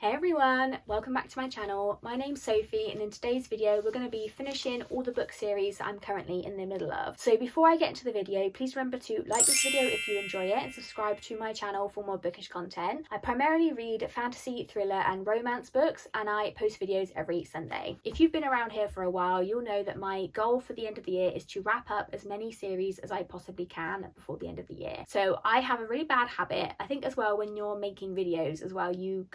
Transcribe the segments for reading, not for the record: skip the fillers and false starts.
Hey everyone, welcome back to my channel. My name's Sophie and in today's video we're going to be finishing all the book series I'm currently in the middle of. So before I get into the video, please remember to like this video if you enjoy it and subscribe to my channel for more bookish content. I primarily read fantasy, thriller and romance books and I post videos every Sunday. If you've been around here for a while, you'll know that my goal for the end of the year is to wrap up as many series as I possibly can before the end of the year. So I have a really bad habit, I think as well, when you're making videos as well, your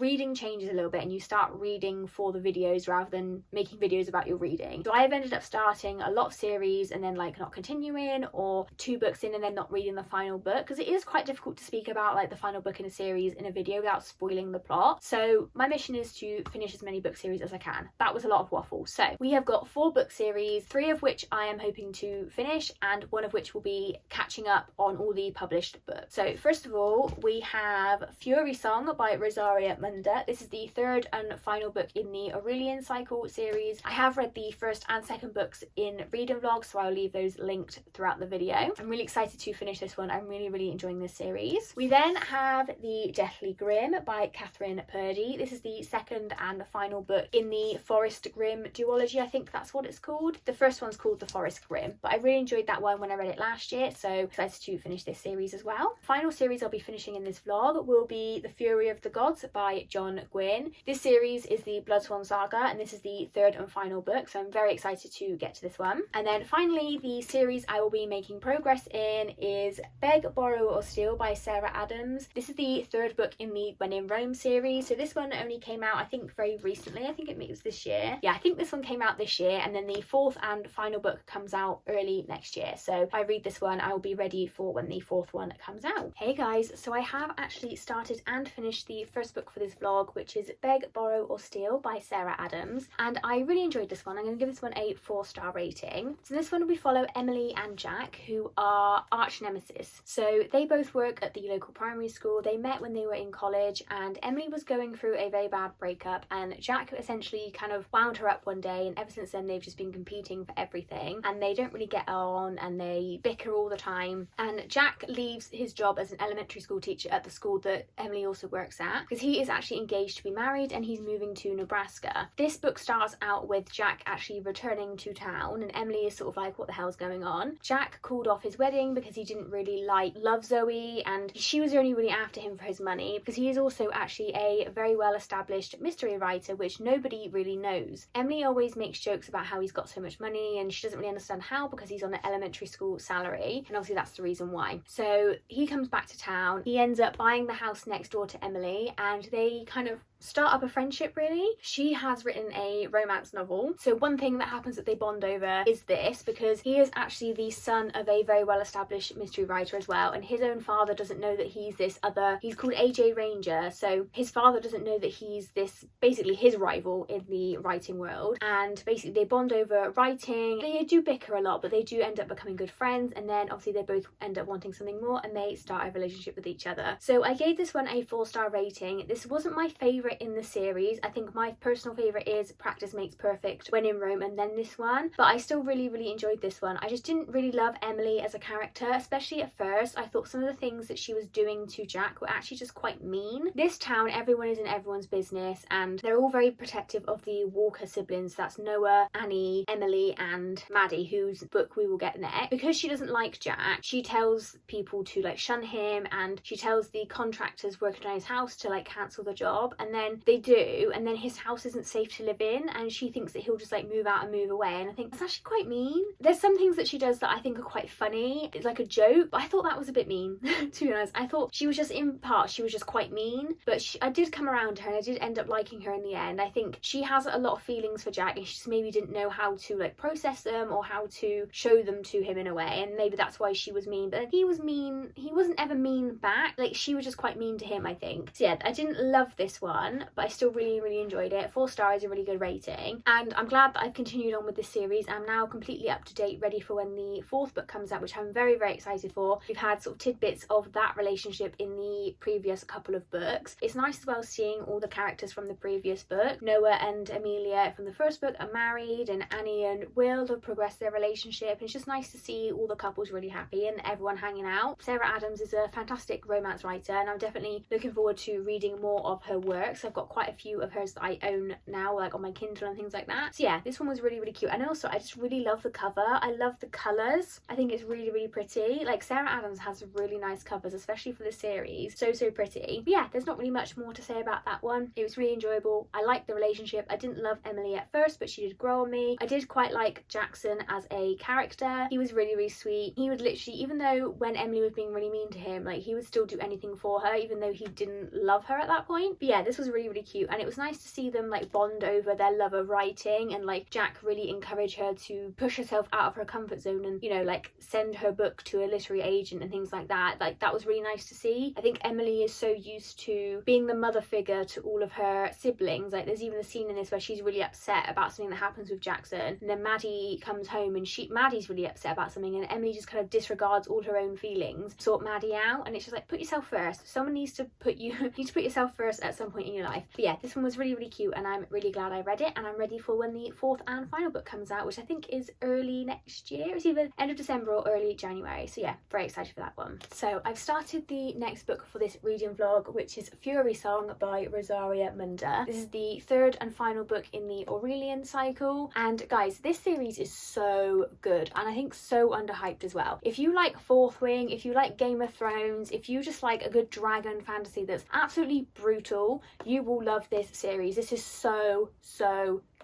reading changes a little bit and you start reading for the videos rather than making videos about your reading. So I've ended up starting a lot of series and then like not continuing, or 2 books in and then not reading the final book, because it is quite difficult to speak about like the final book in a series in a video without spoiling the plot. So my mission is to finish as many book series as I can. That was a lot of waffle. So we have got 4 book series, 3 of which I am hoping to finish and 1 of which will be catching up on all the published books. So first of all, we have Fury Song by Rosaria Munda. This is the 3rd and final book in the Aurelian Cycle series. I have read the 1st and 2nd books in reading vlogs, so I'll leave those linked throughout the video. I'm really excited to finish this one. I'm really enjoying this series. We then have the Deathly Grimm by Catherine Purdy. This is the 2nd and final book in the Forest Grimm duology, I think that's what it's called. The first one's called The Forest Grimm, but I really enjoyed that one when I read it last year, so excited to finish this series as well. Final series I'll be finishing in this vlog will be The Fury of the Gods by John Gwynne. This series is the Bloodsworn Saga and this is the 3rd and final book, so I'm very excited to get to this one. And then finally, the series I will be making progress in is Beg, Borrow or Steal by Sarah Adams. This is the 3rd book in the When in Rome series, so this one only came out I think very recently. I think it was this year. Yeah, I think this one came out this year, and then the 4th and final book comes out early next year, so if I read this one I will be ready for when the 4th one comes out. Hey guys, so I have actually started and finished the first book for this vlog, which is Beg, Borrow or Steal by Sarah Adams, and I really enjoyed this one. I'm going to give this one a 4-star rating. So this one we follow Emily and Jack, who are arch nemesis. So they both work at the local primary school. They met when they were in college and Emily was going through a very bad breakup and Jack essentially kind of wound her up one day, and ever since then they've just been competing for everything and they don't really get on and they bicker all the time. And Jack leaves his job as an elementary school teacher at the school that Emily also works at because he is actually engaged to be married and he's moving to Nebraska. This book starts out with Jack actually returning to town and Emily is sort of like, what the hell's going on? Jack called off his wedding because he didn't really love Zoe, and she was only really after him for his money because he is also actually a very well established mystery writer, which nobody really knows. Emily always makes jokes about how he's got so much money and she doesn't really understand how because he's on an elementary school salary, and obviously that's the reason why. So he comes back to town, he ends up buying the house next door to Emily and they kind of start up a friendship really. She has written a romance novel, so one thing that happens that they bond over is this, because he is actually the son of a very well established mystery writer as well, and his own father doesn't know that he's called AJ Ranger, so his father doesn't know that he's this basically his rival in the writing world, and basically they bond over writing. They do bicker a lot but they do end up becoming good friends, and then obviously they both end up wanting something more and they start a relationship with each other. So I gave this one a 4-star rating. This wasn't my favourite in the series. I think my personal favourite is Practice Makes Perfect, When in Rome and then this one, but I still really enjoyed this one. I just didn't really love Emily as a character, especially at first. I thought some of the things that she was doing to Jack were actually just quite mean. This town, everyone is in everyone's business and they're all very protective of the Walker siblings. That's Noah, Annie, Emily and Maddie, whose book we will get next. Because she doesn't like Jack, she tells people to like shun him, and she tells the contractors working on his house to like cancel the job, and then they do, and then his house isn't safe to live in and she thinks that he'll just like move out and move away, and I think that's actually quite mean. There's some things that she does that I think are quite funny. It's like a joke, but I thought that was a bit mean to be honest. I thought she was just, in part she was just quite mean, but I did come around to her and I did end up liking her in the end. I think she has a lot of feelings for Jack and she just maybe didn't know how to like process them or how to show them to him in a way, and maybe that's why she was mean. But he was mean, he wasn't ever mean back, like she was just quite mean to him I think. So yeah, I didn't love this one but I still really enjoyed it. 4 stars is a really good rating, and I'm glad that I've continued on with this series. I'm now completely up to date, ready for when the 4th book comes out, which I'm very excited for. We've had sort of tidbits of that relationship in the previous couple of books. It's nice as well seeing all the characters from the previous book. Noah and Amelia from the first book are married, and Annie and Will have progressed their relationship, and it's just nice to see all the couples really happy and everyone hanging out. Sarah Adams is a fantastic romance writer and I'm definitely looking forward to reading more of her work. books. I've got quite a few of hers that I own now, like on my Kindle and things like that. So yeah, this one was really, really cute. And also I just really love the cover. I love the colours. I think it's really, really pretty. Like Sarah Adams has really nice covers, especially for this series. So pretty. But yeah, there's not really much more to say about that one. It was really enjoyable. I liked the relationship. I didn't love Emily at first, but she did grow on me. I did quite like Jackson as a character. He was really, really sweet. He would literally, even though when Emily was being really mean to him, like he would still do anything for her, even though he didn't love her at that point. But yeah, this was really, really cute, and it was nice to see them like bond over their love of writing, and like Jack really encourage her to push herself out of her comfort zone and, you know, like send her book to a literary agent and things like that. Like that was really nice to see. I think Emily is so used to being the mother figure to all of her siblings. Like there's even a scene in this where she's really upset about something that happens with Jackson, and then Maddie comes home and Maddie's really upset about something, and Emily just kind of disregards all her own feelings, sort Maddie out, and it's just like, put yourself first. Someone needs to put yourself first at some point in your life. But yeah, this one was really, really cute, and I'm really glad I read it, and I'm ready for when the fourth and final book comes out, which I think is early next year. It's either end of December or early January. So yeah, very excited for that one. So I've started the next book for this reading vlog, which is Fury Song by Rosaria Munda. This is the third and final book in the Aurelian cycle, and guys, this series is so good, and I think so underhyped as well. If you like Fourth Wing, if you like Game of Thrones, if you just like a good dragon fantasy that's absolutely brutal, you will love this series. This is so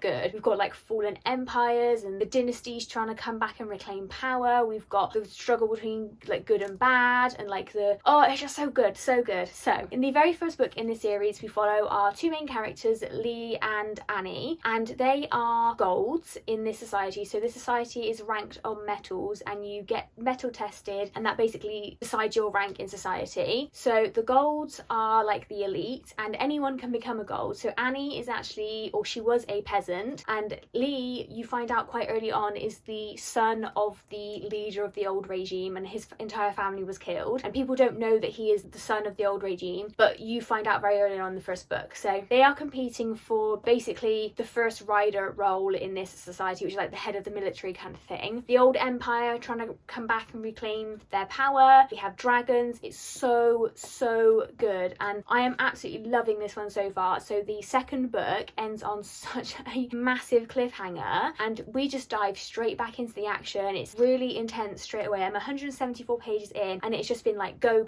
good. We've got like fallen empires and the dynasties trying to come back and reclaim power. We've got the struggle between like good and bad, and like it's just so good, so good. So in the very first book in this series, we follow our two main characters, Lee and Annie, and they are golds in this society. So this society is ranked on metals, and you get metal tested, and that basically decides your rank in society. So the golds are like the elite, and anyone can become a gold. So Annie is actually, or she was, a peasant, and Lee, you find out quite early on, is the son of the leader of the old regime, and his entire family was killed, and people don't know that he is the son of the old regime, but you find out very early on in the first book. So they are competing for basically the first rider role in this society, which is like the head of the military kind of thing. The old empire trying to come back and reclaim their power. We have dragons. It's so good, and I am absolutely loving this one so far. So the second book ends on such a massive cliffhanger, and we just dive straight back into the action. It's really intense straight away. I'm 174 pages in, and it's just been like go,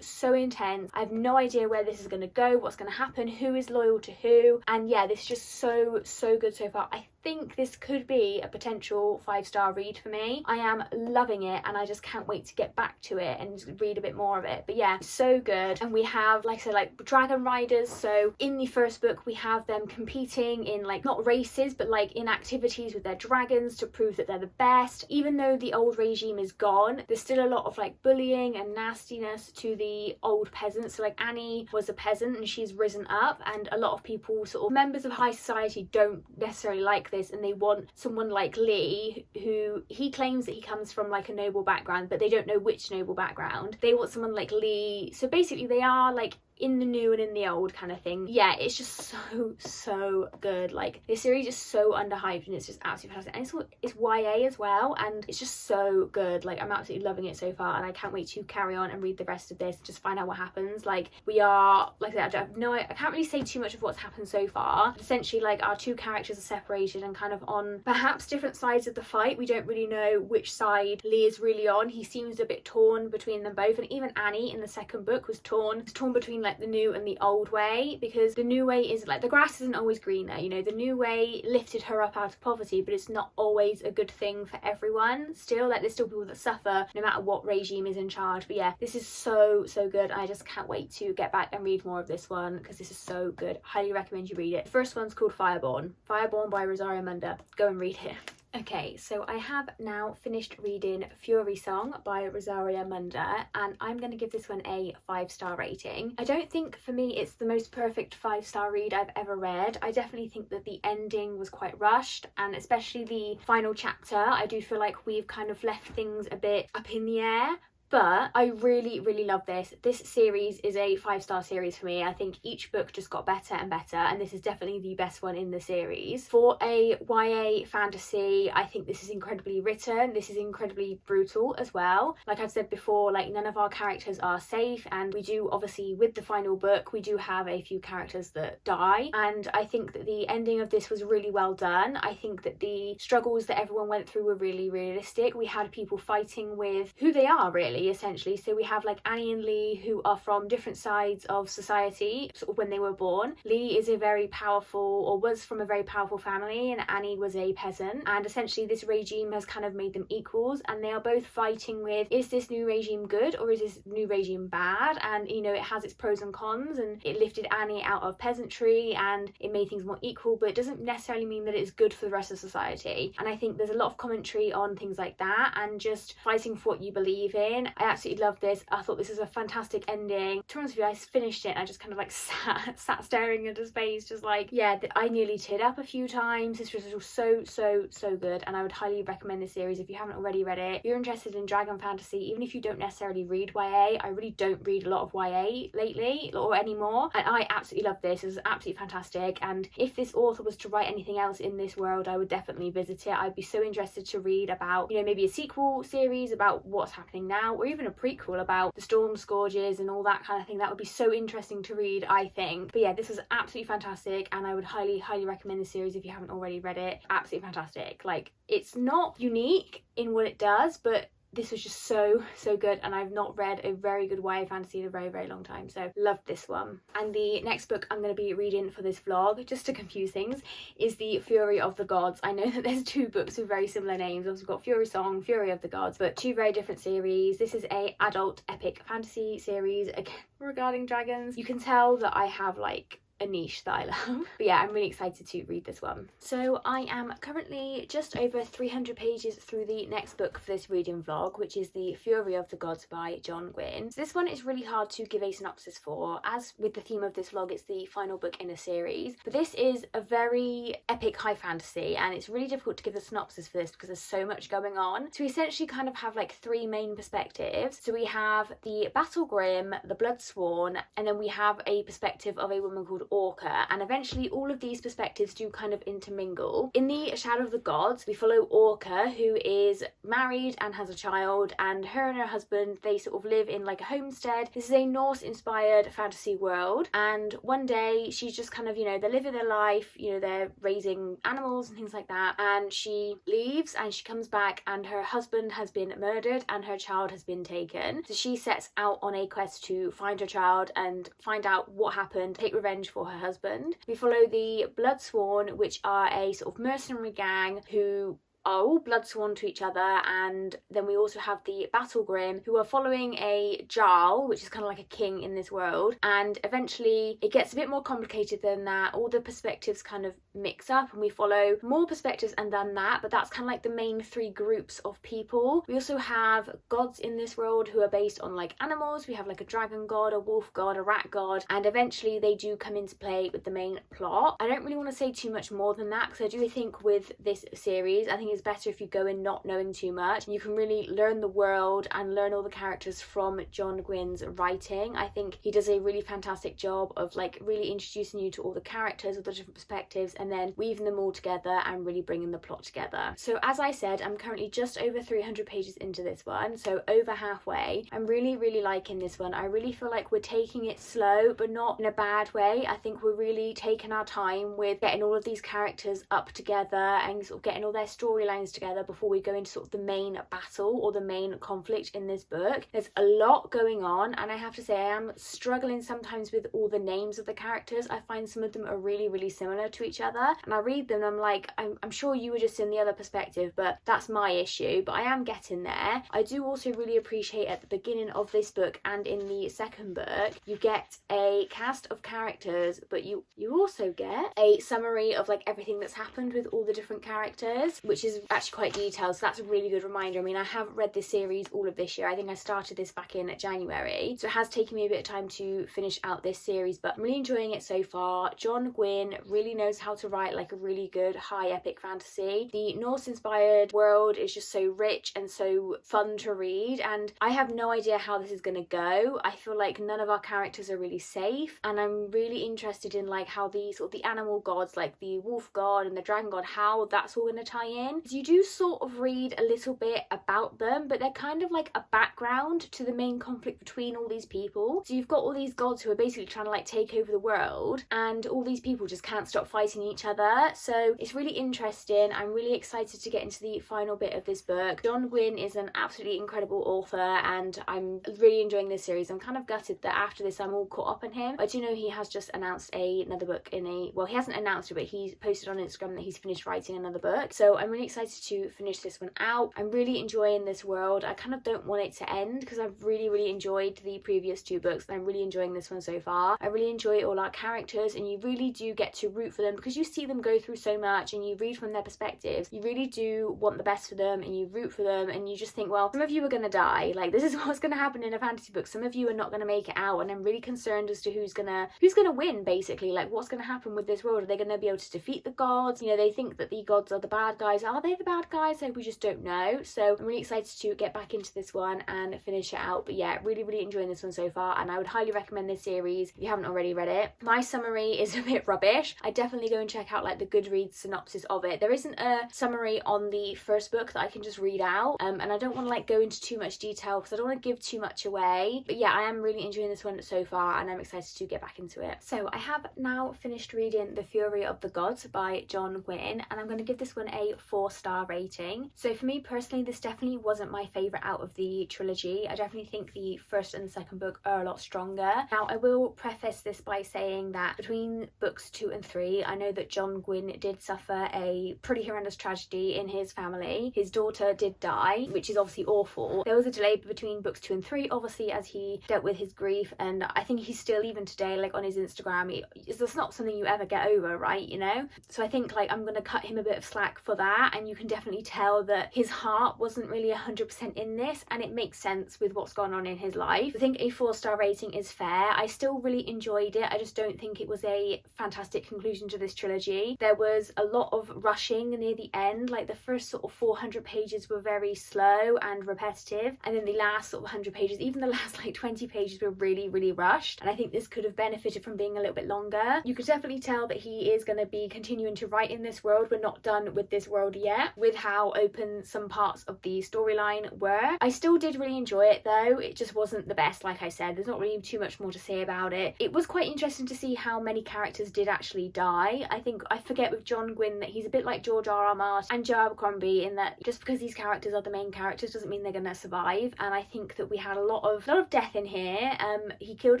so intense. I have no idea where this is going to go, what's going to happen, who is loyal to who, and yeah, this is just so good so far. I think this could be a potential 5-star read for me. I am loving it, and I just can't wait to get back to it and read a bit more of it. But yeah, so good. And we have, like I said, like dragon riders. So in the first book, we have them competing in like not races, but like in activities with their dragons to prove that they're the best. Even though the old regime is gone, there's still a lot of like bullying and nastiness to the old peasants. So like Annie was a peasant, and she's risen up, and a lot of people, sort of members of high society, don't necessarily like this, and they want someone like Lee, who he claims that he comes from like a noble background, but they don't know which noble background. They want someone like Lee. So basically they are like in the new and in the old kind of thing. Yeah, it's just so good. Like this series is so underhyped, and it's just absolutely fantastic, and it's YA as well, and it's just so good. Like I'm absolutely loving it so far, and I can't wait to carry on and read the rest of this, just find out what happens. Like we are, like I said, I can't really say too much of what's happened so far. Essentially, like our two characters are separated and kind of on perhaps different sides of the fight. We don't really know which side Lee is really on. He seems a bit torn between them both, and even Annie in the second book was torn between like the new and the old way, because the new way is like the grass isn't always greener, you know. The new way lifted her up out of poverty, but it's not always a good thing for everyone. Still, like there's still people that suffer no matter what regime is in charge. But yeah, this is so good. I just can't wait to get back and read more of this one, because this is so good. Highly recommend you read it. The first one's called Fireborn by Rosaria Munda. Go and read it. Okay, so I have now finished reading Fury Song by Rosaria Munda, and I'm going to give this one a 5-star rating. I don't think for me it's the most perfect 5-star read I've ever read. I definitely think that the ending was quite rushed, and especially the final chapter, I do feel like we've kind of left things a bit up in the air. But I really, really love this. This series is a 5-star series for me. I think each book just got better and better, and this is definitely the best one in the series. For a YA fantasy, I think this is incredibly written. This is incredibly brutal as well. Like I've said before, like none of our characters are safe, and we do, obviously with the final book, we do have a few characters that die, and I think that the ending of this was really well done. I think that the struggles that everyone went through were really realistic. We had people fighting with who they are, really, essentially. So we have like Annie and Lee, who are from different sides of society sort of when they were born. Lee is a very powerful, or was from a very powerful family, and Annie was a peasant, and essentially this regime has kind of made them equals, and they are both fighting with, is this new regime good or is this new regime bad? And you know, it has its pros and cons, and it lifted Annie out of peasantry and it made things more equal, but it doesn't necessarily mean that it's good for the rest of society. And I think there's a lot of commentary on things like that, and just fighting for what you believe in. I absolutely love this. I thought this was a fantastic ending. To be honest with you, I finished it and I just kind of like sat staring into space, just like, yeah, I nearly teared up a few times. This was so good, and I would highly recommend this series if you haven't already read it. If you're interested in dragon fantasy, even if you don't necessarily read YA, I really don't read a lot of YA lately or anymore, and I absolutely love this. It was absolutely fantastic, and if this author was to write anything else in this world, I would definitely visit it. I'd be so interested to read about, you know, maybe a sequel series about what's happening now, or even a prequel about the storm scourges and all that kind of thing. That would be so interesting to read, I think. But yeah, this was absolutely fantastic, and I would highly recommend this series if you haven't already read it. Absolutely fantastic. Like, it's not unique in what it does, but this was just so good, and I've not read a very good YA fantasy in a very long time, so loved this one. And the next book I'm going to be reading for this vlog, just to confuse things, is The Fury of the Gods. I know that there's two books with very similar names. We've got Fury Song, Fury of the Gods, but two very different series. This is a adult epic fantasy series, again regarding dragons. You can tell that I have like a niche that I love. But yeah, I'm really excited to read this one. So I am currently just over 300 pages through the next book for this reading vlog, which is The Fury of the Gods by John Gwynne. So this one is really hard to give a synopsis for. As with the theme of this vlog, it's the final book in a series, but this is a very epic high fantasy, and it's really difficult to give a synopsis for this because there's so much going on. So we essentially kind of have like three main perspectives. So we have the Battle Grim, the Blood Sworn, and then we have a perspective of a woman called Orca, and eventually all of these perspectives do kind of intermingle. In the Shadow of the Gods, we follow Orca, who is married and has a child, and her and her husband, they sort of live in like a homestead. This is a Norse-inspired fantasy world, and one day she's just kind of, you know, they're living their life, you know, they're raising animals and things like that, and she leaves and she comes back and her husband has been murdered and her child has been taken. So she sets out on a quest to find her child and find out what happened, take revenge for her husband. We follow the Blood Sworn, which are a sort of mercenary gang who are all blood sworn to each other, and then we also have the Battle Grim, who are following a Jarl, which is kind of like a king in this world, and eventually it gets a bit more complicated than that. All the perspectives kind of mix up and we follow more perspectives and than that, but that's kind of like the main three groups of people. We also have gods in this world who are based on like animals. We have like a dragon god, a wolf god, a rat god, and eventually they do come into play with the main plot. I don't really want to say too much more than that, because I do think with this series, I think it's better if you go in not knowing too much. You can really learn the world and learn all the characters from John Gwynne's writing. I think he does a really fantastic job of like really introducing you to all the characters, all the different perspectives, and then weaving them all together and really bringing the plot together. So as I said, I'm currently just over 300 pages into this one, so over halfway. I'm really liking this one. I really feel like we're taking it slow, but not in a bad way. I think we're really taking our time with getting all of these characters up together and sort of getting all their storylines together before we go into sort of the main battle or the main conflict in this book. There's a lot going on, and I have to say I am struggling sometimes with all the names of the characters. I find some of them are really similar to each other, and I read them and I'm like, I'm sure you were just in the other perspective, but that's my issue. But I am getting there. I do also really appreciate at the beginning of this book and in the second book, you get a cast of characters, but you also get a summary of like everything that's happened with all the different characters, which is is actually quite detailed, so that's a really good reminder. I mean, I haven't read this series all of this year. I think I started this back in January, so it has taken me a bit of time to finish out this series, but I'm really enjoying it so far. John Gwynne really knows how to write like a really good high epic fantasy. The Norse-inspired world is just so rich and so fun to read, and I have no idea how this is going to go. I feel like none of our characters are really safe, and I'm really interested in like how the sort of the animal gods, like the wolf god and the dragon god, how that's all going to tie in. So you do sort of read a little bit about them, but they're kind of like a background to the main conflict between all these people. So you've got all these gods who are basically trying to like take over the world, and all these people just can't stop fighting each other. So it's really interesting. I'm really excited to get into the final bit of this book. John Gwynne is an absolutely incredible author, and I'm really enjoying this series. I'm kind of gutted that after this I'm all caught up on him. I do know he has just announced another book in a, well, he hasn't announced it, but he's posted on Instagram that he's finished writing another book. So I'm really excited to finish this one out. I'm really enjoying this world. I kind of don't want it to end because I've really enjoyed the previous two books, and I'm really enjoying this one so far. I really enjoy all our characters, and you really do get to root for them because you see them go through so much and you read from their perspectives. You really do want the best for them, and you root for them, and you just think, well, some of you are going to die. Like, this is what's going to happen in a fantasy book. Some of you are not going to make it out, and I'm really concerned as to who's gonna win, basically. Like, what's going to happen with this world? Are they going to be able to defeat the gods? You know, they think that the gods are the bad guys. Are they the bad guys? Like, we just don't know. So I'm really excited to get back into this one and finish it out. But yeah, really enjoying this one so far, and I would highly recommend this series if you haven't already read it. My summary is a bit rubbish. I definitely go and check out like the Goodreads synopsis of it. There isn't a summary on the first book that I can just read out, and I don't want to like go into too much detail because I don't want to give too much away. But yeah, I am really enjoying this one so far, and I'm excited to get back into it. So I have now finished reading The Fury of the Gods by John Gwynne, and I'm going to give this one a 4-star rating. So for me personally, this definitely wasn't my favourite out of the trilogy. I definitely think the first and the second book are a lot stronger. Now, I will preface this by saying that between books 2 and 3, I know that John Gwynne did suffer a pretty horrendous tragedy in his family. His daughter did die, which is obviously awful. There was a delay between books 2 and 3, obviously, as he dealt with his grief, and I think he's still, even today, like on his Instagram, it's not something you ever get over, right, you know? So I think like I'm gonna cut him a bit of slack for that, and you can definitely tell that his heart wasn't really 100% in this, and it makes sense with what's gone on in his life. I think a 4-star rating is fair. I still really enjoyed it. I just don't think it was a fantastic conclusion to this trilogy. There was a lot of rushing near the end. Like, the first sort of 400 pages were very slow and repetitive, and then the last sort of 100 pages, even the last like 20 pages, were really rushed, and I think this could have benefited from being a little bit longer. You could definitely tell that he is going to be continuing to write in this world. We're not done with this world yet, with how open some parts of the storyline were. I still did really enjoy it though. It just wasn't the best, like I said. There's not really too much more to say about it. It was quite interesting to see how many characters did actually die. I think I forget with John Gwynne that he's a bit like George R.R. Martin and Joe Abercrombie, in that just because these characters are the main characters doesn't mean they're going to survive, and I think that we had a lot of death in here. He killed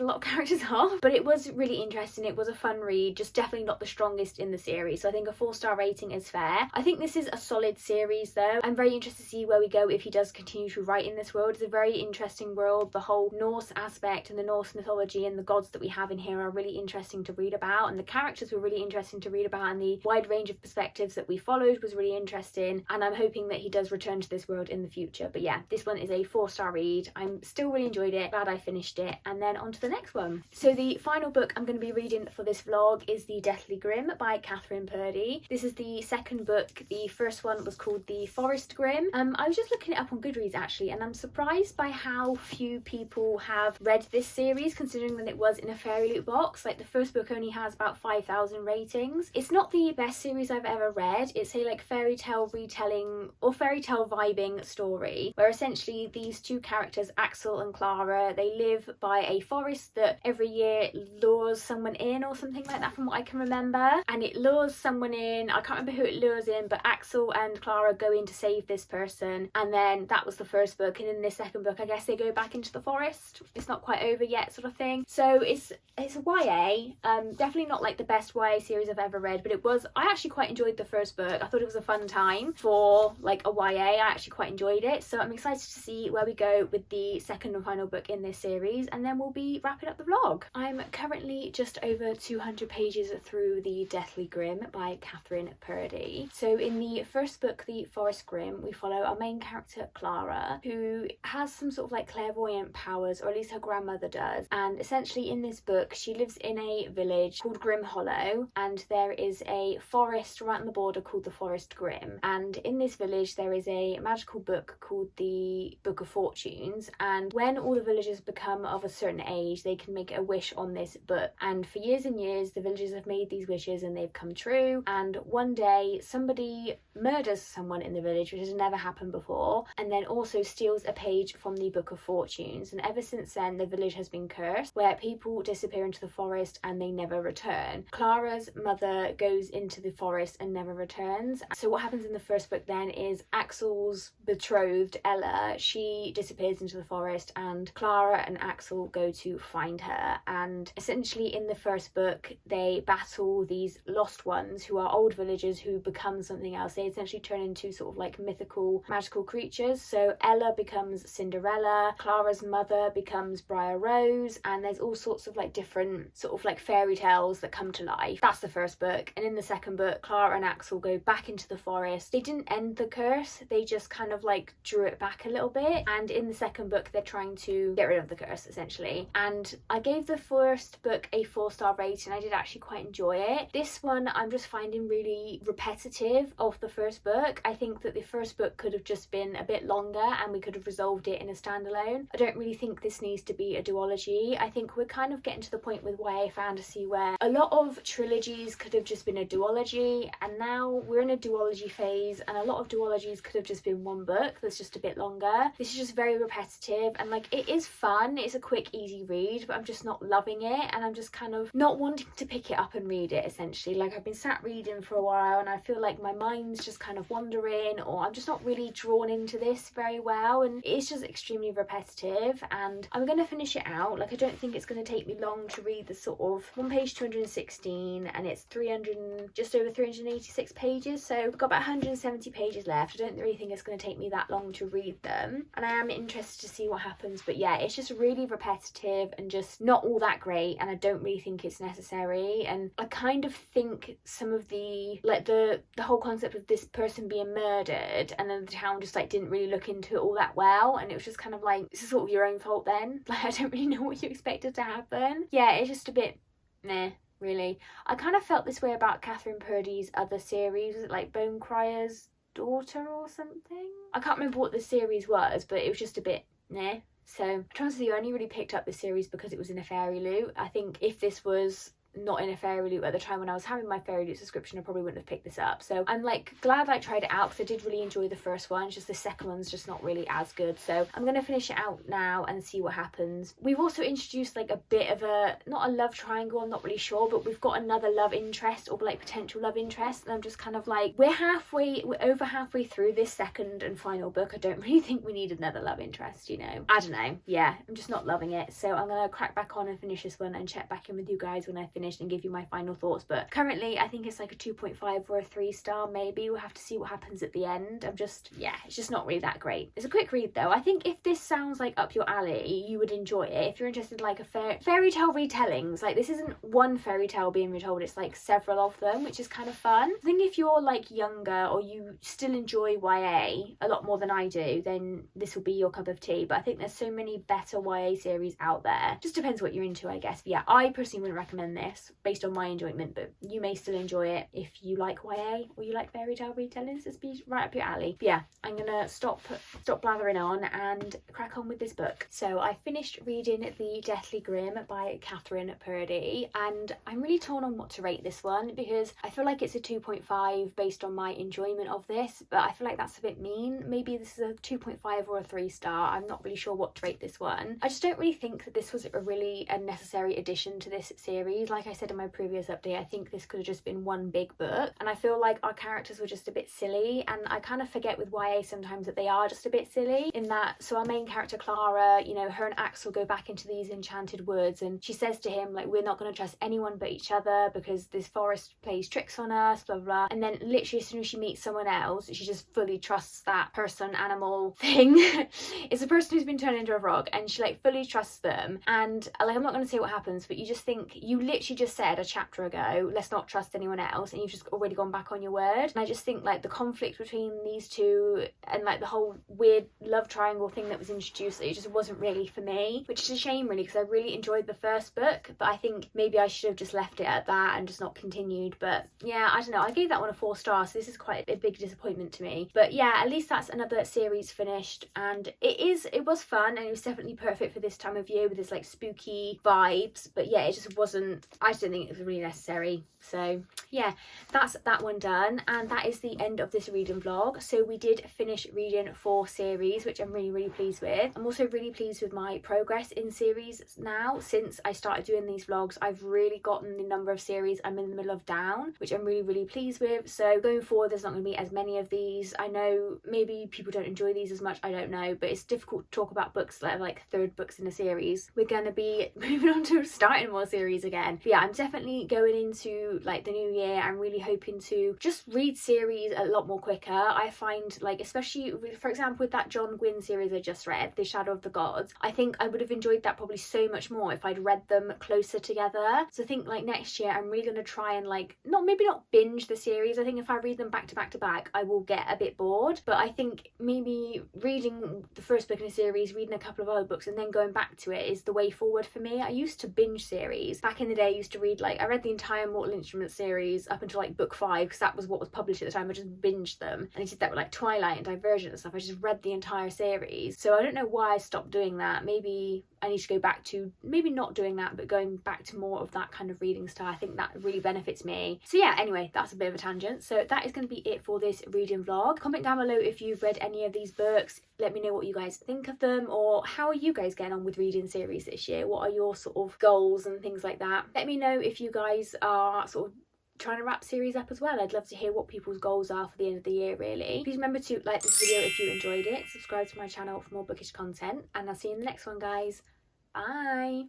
a lot of characters off, but it was really interesting. It was a fun read, just definitely not the strongest in the series, so I think a 4-star rating is fair. I think this is a solid series though. I'm very interested to see where we go if he does continue to write in this world. It's a very interesting world. The whole Norse aspect and the Norse mythology and the gods that we have in here are really interesting to read about, and the characters were really interesting to read about, and the wide range of perspectives that we followed was really interesting, and I'm hoping that he does return to this world in the future. But yeah, this one is a 4-star read. I'm still really enjoyed it, glad I finished it, and then on to the next one. So the final book I'm going to be reading for this vlog is The Deathly Grimm by Catherine Purdy. This is the second book. The first one was called The Forest Grimm. I was just looking it up on Goodreads actually, and I'm surprised by how few people have read this series, considering that it was in a fairy loot box. Like, the first book only has about 5,000 ratings. It's not the best series I've ever read. It's a like fairy tale retelling or fairy tale vibing story where essentially these two characters, Axel and Clara, they live by a forest that every year lures someone in or something like that, from what I can remember. And it lures someone in, I can't remember who it lures in, but Axel and Clara go in to save this person, and then that was the first book. And in this second book, I guess they go back into the forest. It's not quite over yet, sort of thing. So it's a YA, definitely not like the best YA series I've ever read, but I actually quite enjoyed the first book. I thought it was a fun time for like a YA. I actually quite enjoyed it, so I'm excited to see where we go with the second and final book in this series, and then we'll be wrapping up the vlog. I'm currently just over 200 pages through The Deathly Grimm by Catherine Purdy. So in the the first book, The Forest Grimm, we follow our main character Clara, who has some sort of like clairvoyant powers, or at least her grandmother does. And essentially in this book, she lives in a village called Grimm Hollow, and there is a forest right on the border called the Forest Grimm. And in this village, there is a magical book called the Book of Fortunes. And when all the villagers become of a certain age, they can make a wish on this book. And for years and years, the villagers have made these wishes and they've come true. And one day, somebody murders someone in the village, which has never happened before, and then also steals a page from the Book of Fortunes. And ever since then, the village has been cursed, where people disappear into the forest and they never return. Clara's mother goes into the forest and never returns. So what happens in the first book then is Axel's betrothed, Ella, she disappears into the forest, and Clara and Axel go to find her. And essentially in the first book, they battle these lost ones who are old villagers who become something else. They essentially turn into sort of like mythical, magical creatures. So Ella becomes Cinderella, Clara's mother becomes Briar Rose, and there's all sorts of like different sort of like fairy tales that come to life. That's the first book. And in the second book, Clara and Axel go back into the forest. They didn't end the curse, they just kind of like drew it back a little bit. And in the second book, they're trying to get rid of the curse essentially. And I gave the first book a 4-star rating. I did actually quite enjoy it. This one I'm just finding really repetitive of the first book. I think that the first book could have just been a bit longer and we could have resolved it in a standalone. I don't really think this needs to be a duology. I think we're kind of getting to the point with YA fantasy where a lot of trilogies could have just been a duology, and now we're in a duology phase, and a lot of duologies could have just been one book that's just a bit longer. This is just very repetitive, and like it is fun, it's a quick easy read, but I'm just not loving it, and I'm just kind of not wanting to pick it up and read it essentially. Like I've been sat reading for a while and I feel like my mind's just kind of wandering, or I'm just not really drawn into this very well, and it's just extremely repetitive. And I'm going to finish it out. Like I don't think it's going to take me long to read the sort of one page 216, and it's just over 386 pages, so I've got about 170 pages left. I don't really think it's going to take me that long to read them, and I am interested to see what happens. But yeah, it's just really repetitive and just not all that great, and I don't really think it's necessary. And I kind of think some of the like the whole concept of this person being murdered and then the town just like didn't really look into it all that well, and it was just kind of like, this is sort of your own fault then. Like I don't really know what you expected to happen. Yeah, it's just a bit meh, really. I kind of felt this way about Catherine Purdy's other series. Was it like Bone Crier's Daughter or something? I can't remember what the series was, but it was just a bit meh. So I only really picked up this series because it was in a Fairy Loot. I think if this was not in a Fairy Loot at the time when I was having my Fairy Loot subscription, I probably wouldn't have picked this up. So I'm like glad I tried it out because I did really enjoy the first one. Just the second one's just not really as good. So I'm gonna finish it out now and see what happens. We've also introduced like a bit of a, not a love triangle, I'm not really sure, but we've got another love interest, or like potential love interest, and I'm just kind of like, we're over halfway through this second and final book. I don't really think we need another love interest, you know. I don't know, yeah, I'm just not loving it. So I'm gonna crack back on and finish this one and check back in with you guys when I finish and give you my final thoughts. But currently I think it's like a 2.5 or a 3-star maybe. We'll have to see what happens at the end. Yeah, it's just not really that great. It's a quick read though. I think if this sounds like up your alley, you would enjoy it. If you're interested in like a fairy tale retellings, like this isn't one fairy tale being retold, it's like several of them, which is kind of fun. I think if you're like younger or you still enjoy YA a lot more than I do, then this will be your cup of tea. But I think there's so many better YA series out there. Just depends what you're into, I guess. But yeah, I personally wouldn't recommend this based on my enjoyment, but you may still enjoy it if you like YA or you like fairy tale retellings. It's be right up your alley. But yeah, I'm gonna stop blathering on and crack on with this book. So I finished reading The Deathly Grimm by Catherine Purdy, and I'm really torn on what to rate this one because I feel like it's a 2.5 based on my enjoyment of this, but I feel like that's a bit mean. Maybe this is a 2.5 or a 3-star. I'm not really sure what to rate this one. I just don't really think that this was a necessary addition to this series. Like I said in my previous update, I think this could have just been one big book, and I feel like our characters were just a bit silly, and I kind of forget with YA sometimes that they are just a bit silly in that. So our main character Clara, you know, her and Axel go back into these enchanted woods, and she says to him like, we're not going to trust anyone but each other because this forest plays tricks on us, blah, blah, blah. And then literally as soon as she meets someone else, she just fully trusts that person, animal thing. It's a person who's been turned into a frog, and she like fully trusts them. And like, I'm not going to say what happens, but you literally literally just said a chapter ago, let's not trust anyone else, and you've just already gone back on your word. And I just think like the conflict between these two and like the whole weird love triangle thing that was introduced, it just wasn't really for me, which is a shame really, because I really enjoyed the first book, but I think maybe I should have just left it at that and just not continued. But yeah, I don't know, I gave that one a 4 stars, so this is quite a big disappointment to me. But yeah, at least that's another series finished, and it was fun, and it was definitely perfect for this time of year with this like spooky vibes. But yeah, it just wasn't, I just didn't think it was really necessary. So yeah, that's that one done, and that is the end of this reading vlog. So we did finish reading 4 series, which I'm really pleased with. I'm also really pleased with my progress in series now. Since I started doing these vlogs, I've really gotten the number of series I'm in the middle of down, which I'm really pleased with. So going forward, there's not going to be as many of these. I know maybe people don't enjoy these as much, I don't know, but it's difficult to talk about books that are like third books in a series. We're going to be moving on to starting more series again. But yeah, I'm definitely going into like the new year, I'm really hoping to just read series a lot more quicker. I find like, especially for example with that John Gwynne series I just read, The Shadow of the Gods, I think I would have enjoyed that probably so much more if I'd read them closer together. So I think like next year I'm really going to try and like maybe not binge the series. I think if I read them back to back I will get a bit bored, but I think maybe reading the first book in a series, reading a couple of other books and then going back to it is the way forward for me. I used to binge series back in the day. I used to read like, I read the entire Mortal Instruments series up until like book 5 because that was what was published at the time. I just binged them, and I did that with like Twilight and Divergent and stuff. I just read the entire series. So I don't know why I stopped doing that. Maybe I need to go back to maybe not doing that, but going back to more of that kind of reading style. I think that really benefits me. So yeah, anyway, that's a bit of a tangent. So that is going to be it for this reading vlog. Comment down below if you've read any of these books. Let me know what you guys think of them, or how are you guys getting on with reading series this year? What are your sort of goals and things like that? Let me know if you guys are sort of trying to wrap series up as well. I'd love to hear what people's goals are for the end of the year really. Please remember to like this video if you enjoyed it, subscribe to my channel for more bookish content, and I'll see you in the next one guys. Bye.